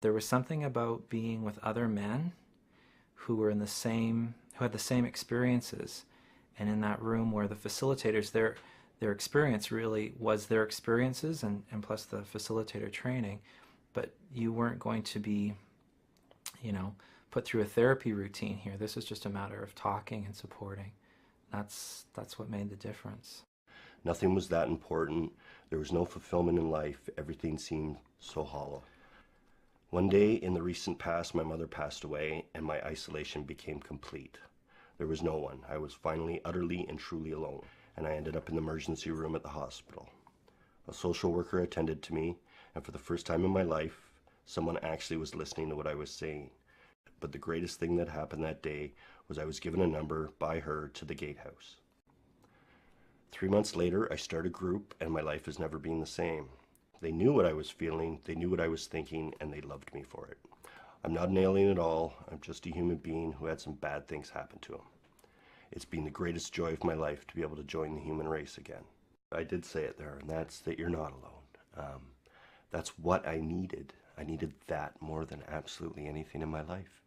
There was something about being with other men who were in the same, who had the same experiences, and in that room where the facilitators, their experience really was their experiences and plus the facilitator training, but you weren't going to be, you know, put through a therapy routine here. This was just a matter of talking and supporting. That's what made the difference. Nothing was that important. There was no fulfillment in life. Everything seemed so hollow. One day in the recent past, my mother passed away and my isolation became complete. There was no one. I was finally utterly and truly alone, and I ended up in the emergency room at the hospital. A social worker attended to me, and for the first time in my life, someone actually was listening to what I was saying. But the greatest thing that happened that day was I was given a number by her to the Gatehouse. 3 months later, I started a group, and my life has never been the same. They knew what I was feeling, they knew what I was thinking, and they loved me for it. I'm not an alien at all. I'm just a human being who had some bad things happen to him. It's been the greatest joy of my life to be able to join the human race again. I did say it there, and that's that you're not alone. That's what I needed. I needed that more than absolutely anything in my life.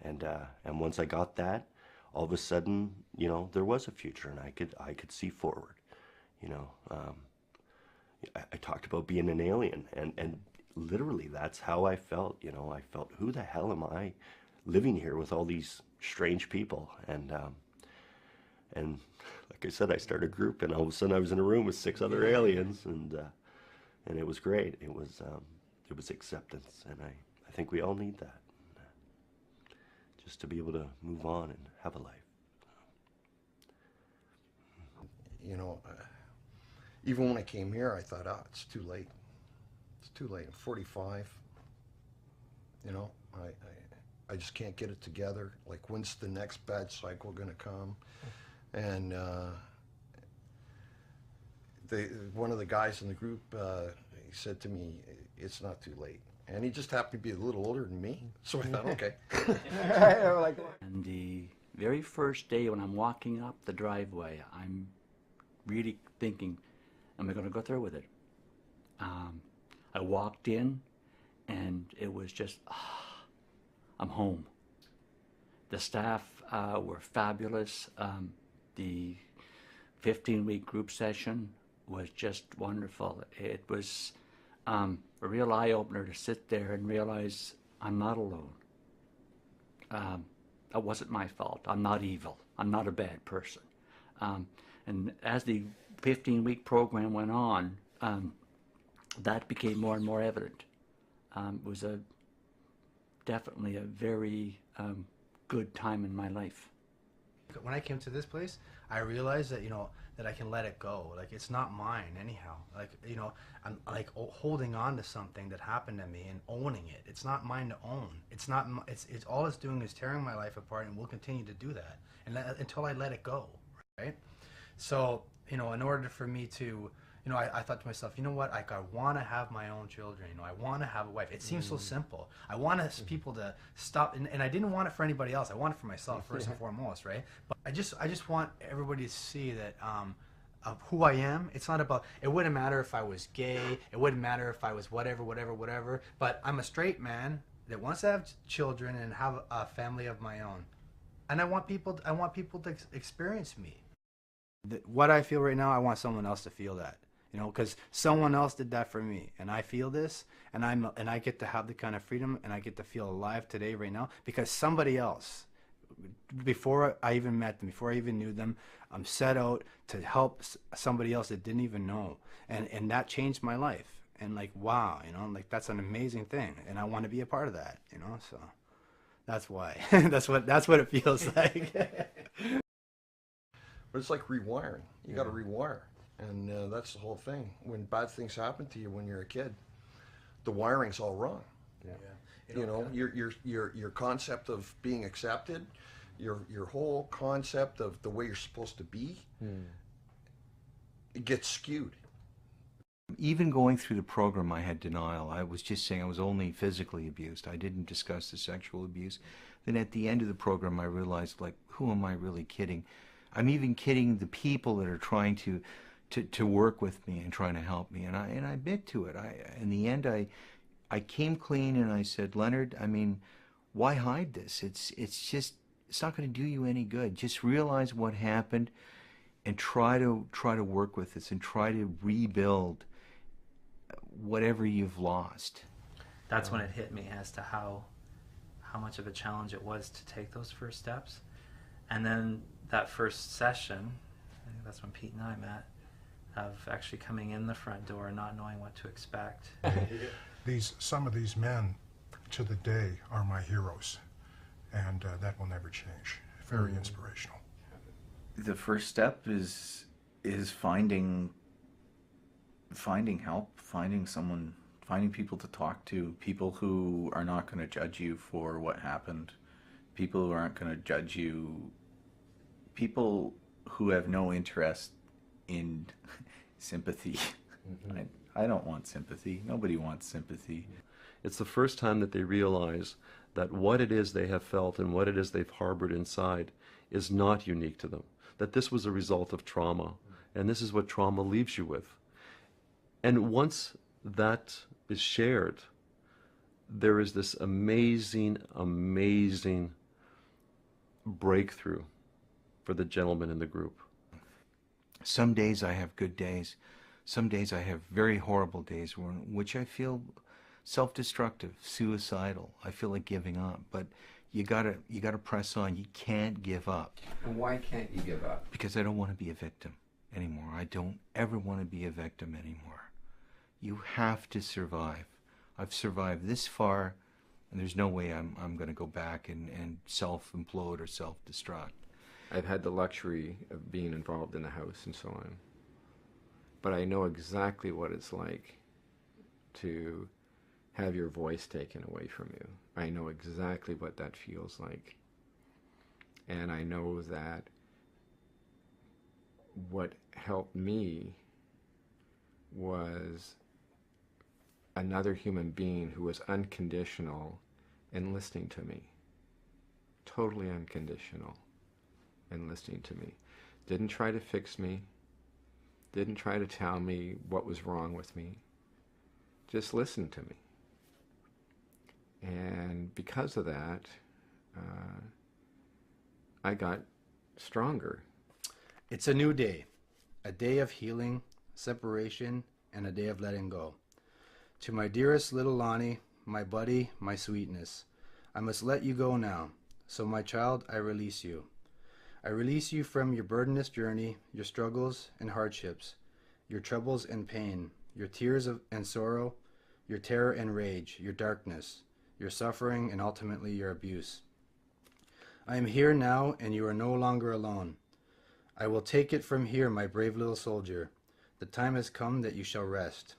And once I got that, all of a sudden, you know, there was a future, and I could see forward. You know, I talked about being an alien, and literally that's how I felt. You know, I felt, who the hell am I living here with all these strange people? And like I said, I started a group, and all of a sudden I was in a room with 6 other aliens, and it was great. It was acceptance, and I think we all need that, just to be able to move on and have a life. You know, even when I came here, I thought, oh, it's too late. It's too late. I'm 45. You know, I just can't get it together. Like, when's the next bad cycle going to come? And one of the guys in the group, he said to me, it's not too late. And he just happened to be a little older than me. So I thought, okay. And the very first day when I'm walking up the driveway, I'm really thinking, am I going to go through with it? I walked in, and it was just, I'm home. The staff were fabulous. The 15-week group session was just wonderful. It was a real eye-opener to sit there and realize I'm not alone. That wasn't my fault. I'm not evil. I'm not a bad person. And as the 15-week program went on, that became more and more evident. It was definitely a very good time in my life. When I came to this place, I realized that, you know, that I can let it go. Like, it's not mine anyhow. Like, you know, I'm like holding on to something that happened to me and owning it. It's not mine to own. It's not. It's all it's doing is tearing my life apart, and will continue to do that, and until I let it go, right? So, you know, in order for me to, you know, I thought to myself, you know what, I want to have my own children. You know, I want to have a wife. It seems so simple. I want people to stop, and I didn't want it for anybody else. I want it for myself first and foremost, right? But I just want everybody to see that of who I am. It's not about, it wouldn't matter if I was gay. It wouldn't matter if I was whatever. But I'm a straight man that wants to have children and have a family of my own. And I want people to experience me. What I feel right now, I want someone else to feel that. You know, because someone else did that for me, and I feel this, and I get to have the kind of freedom, and I get to feel alive today, right now, because somebody else, before I even met them, before I even knew them, I'm set out to help somebody else that didn't even know, and that changed my life. And like, wow, you know, like that's an amazing thing, and I want to be a part of that, you know. So that's why. that's what it feels like. But it's like rewiring. You got to rewire. And that's the whole thing. When bad things happen to you when you're a kid, the wiring's all wrong. Yeah. You know, your concept of being accepted, your whole concept of the way you're supposed to be, it gets skewed. Even going through the program, I had denial. I was just saying I was only physically abused. I didn't discuss the sexual abuse. Then at the end of the program, I realized, like, who am I really kidding? I'm even kidding the people that are trying to work with me and trying to help me, and I admit to it. In the end, I came clean and I said, Leonard, I mean, why hide this? It's not going to do you any good. Just realize what happened and try to work with this and try to rebuild whatever you've lost. That's when it hit me as to how much of a challenge it was to take those first steps. And then that first session, I think that's when Pete and I met, of actually coming in the front door and not knowing what to expect. Some of these men to the day are my heroes, and that will never change. Very inspirational. The first step is finding help, finding someone, finding people to talk to, people who are not going to judge you for what happened, people who aren't going to judge you, people who have no interest in sympathy. I don't want sympathy. Nobody wants sympathy. It's the first time that they realize that what it is they have felt and what it is they've harbored inside is not unique to them. That this was a result of trauma, and this is what trauma leaves you with. And once that is shared, there is this amazing, amazing breakthrough for the gentleman in the group. Some days I have good days. Some days I have very horrible days in which I feel self-destructive, suicidal. I feel like giving up. But you gotta press on. You can't give up. And why can't you give up? Because I don't want to be a victim anymore. I don't ever want to be a victim anymore. You have to survive. I've survived this far, and there's no way I'm going to go back and self-implode or self-destruct. I've had the luxury of being involved in the house and so on. But I know exactly what it's like to have your voice taken away from you. I know exactly what that feels like. And I know that what helped me was another human being who was unconditional in listening to me. Totally unconditional in listening to me. Didn't try to fix me. Didn't try to tell me what was wrong with me. Just listened to me. And because of that, I got stronger. It's a new day, a day of healing, separation, and a day of letting go. To my dearest little Lonnie, my buddy, my sweetness, I must let you go now. So my child, I release you. I release you from your burdenous journey, your struggles and hardships, your troubles and pain, your tears and sorrow, your terror and rage, your darkness, your suffering, and ultimately your abuse. I am here now, and you are no longer alone. I will take it from here, my brave little soldier. The time has come that you shall rest.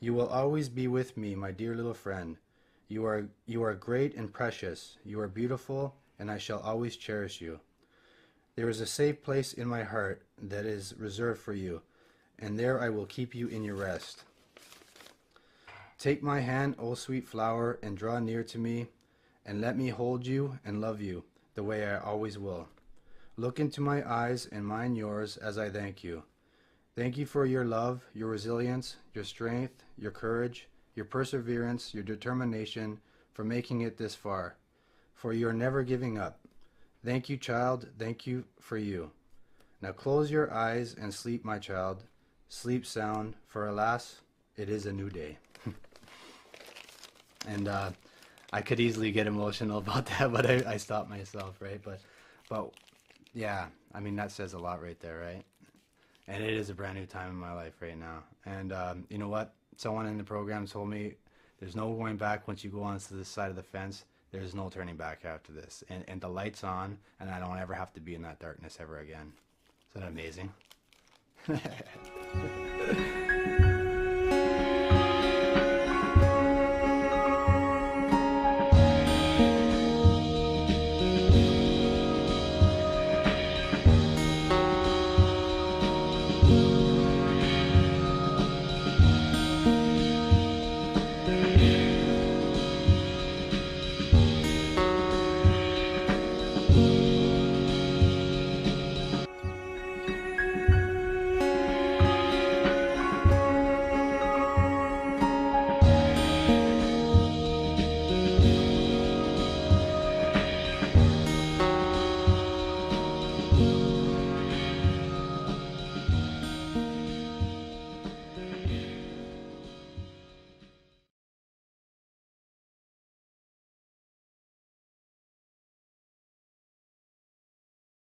You will always be with me, my dear little friend. You are great and precious. You are beautiful, and I shall always cherish you. There is a safe place in my heart that is reserved for you, and there I will keep you in your rest. Take my hand, O sweet flower, and draw near to me, and let me hold you and love you the way I always will. Look into my eyes and mine yours as I thank you. Thank you for your love, your resilience, your strength, your courage, your perseverance, your determination for making it this far, for you are never giving up. Thank you, child. Thank you for you. Now close your eyes and sleep, my child. Sleep sound, for alas, it is a new day. And I could easily get emotional about that, but I stopped myself, right? But yeah, I mean, that says a lot right there, right? And it is a brand new time in my life right now. And you know what? Someone in the program told me there's no going back once you go onto this side of the fence. There's no turning back after this. And the light's on, and I don't ever have to be in that darkness ever again. Isn't that amazing?